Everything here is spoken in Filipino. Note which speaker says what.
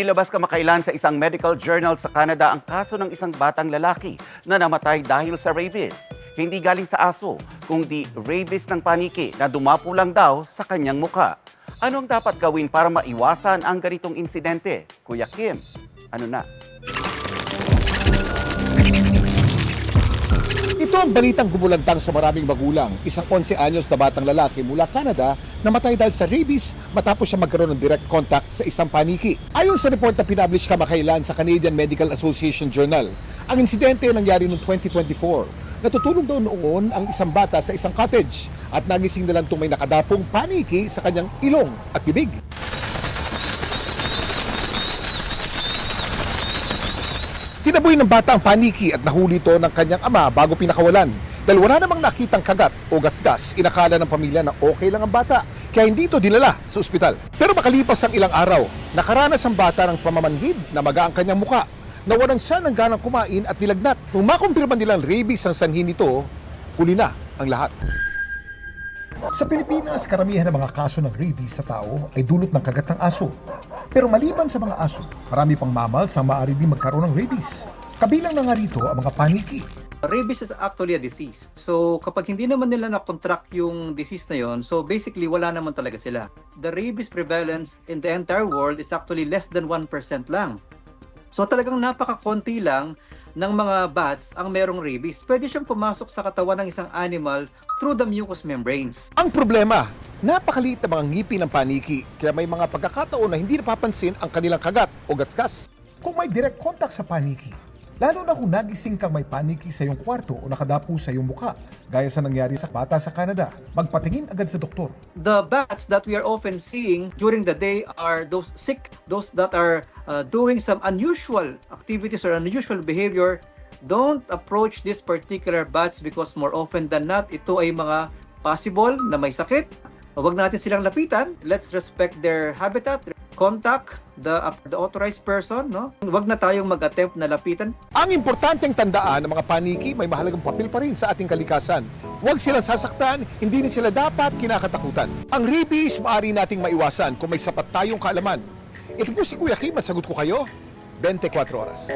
Speaker 1: Inilabas kamakailan sa isang medical journal sa Canada ang kaso ng isang batang lalaki na namatay dahil sa rabies. Hindi galing sa aso, kundi rabies ng paniki na dumapo lang daw sa kanyang muka. Ano ang dapat gawin para maiwasan ang ganitong insidente? Kuya Kim, ano na?
Speaker 2: Ito ang balitang gumulantang sa maraming magulang. Isang 11 anyos na batang lalaki mula Canada namatay dahil sa rabies matapos siya magkaroon ng direct contact sa isang paniki. Ayon sa report na pinablish kamakailan sa Canadian Medical Association Journal, ang insidente nangyari noong 2024. Natutulog daw noon ang isang bata sa isang cottage at nagising na lang itong may nakadapong paniki sa kanyang ilong at bibig. Tinaboy ng bata ang paniki at nahuli ito ng kanyang ama bago pinakawalan. Dahil wala namang nakitang kagat o gasgas, inakala ng pamilya na okay lang ang bata, kaya hindi ito dinala sa ospital. Pero makalipas ang ilang araw, nakaranas ang bata ng pamamanhid na maga ang kanyang muka. Nawalan siya ng ganang kumain at nilagnat. Nung makumpirma nilang rabies ang sanhi nito, huli na ang lahat. Sa Pilipinas, karamihan ng mga kaso ng rabies sa tao ay dulot ng kagat ng aso. Pero maliban sa mga aso, marami pang mammals ang maaari din magkaroon ng rabies. Kabilang na nga rito ang mga paniki.
Speaker 3: Rabies is actually a disease. So kapag hindi naman nila na-contract yung disease na yon, so basically wala naman talaga sila. The rabies prevalence in the entire world is actually less than 1% lang. So talagang napaka-konti lang ng mga bats ang merong rabies. Pwede siyang pumasok sa katawan ng isang animal through the mucous membranes.
Speaker 2: Ang problema, napakaliit na mga ngipin ng paniki, kaya may mga pagkakataon na hindi napapansin ang kanilang kagat o gasgas. Kung may direct contact sa paniki, lalo na kung nagising kang may paniki sa iyong kwarto o nakadapo sa iyong muka, gaya sa nangyari sa bata sa Canada, magpatingin agad sa doktor.
Speaker 3: The bats that we are often seeing during the day are those sick, those that are doing some unusual activities or unusual behavior. Don't approach these particular bats because more often than not, ito ay mga possible na may sakit. Huwag natin silang lapitan. Let's respect their habitat. Contact the authorized person. No? Huwag na tayong mag-attempt na lapitan.
Speaker 2: Ang importanteng tandaan ng mga paniki may mahalagang papel pa rin sa ating kalikasan. Huwag silang sasaktan, hindi rin sila dapat kinakatakutan. Ang rabies maaari nating maiwasan kung may sapat tayong kaalaman. Ito po si Kuya Kim at sagot ko kayo, 24 oras.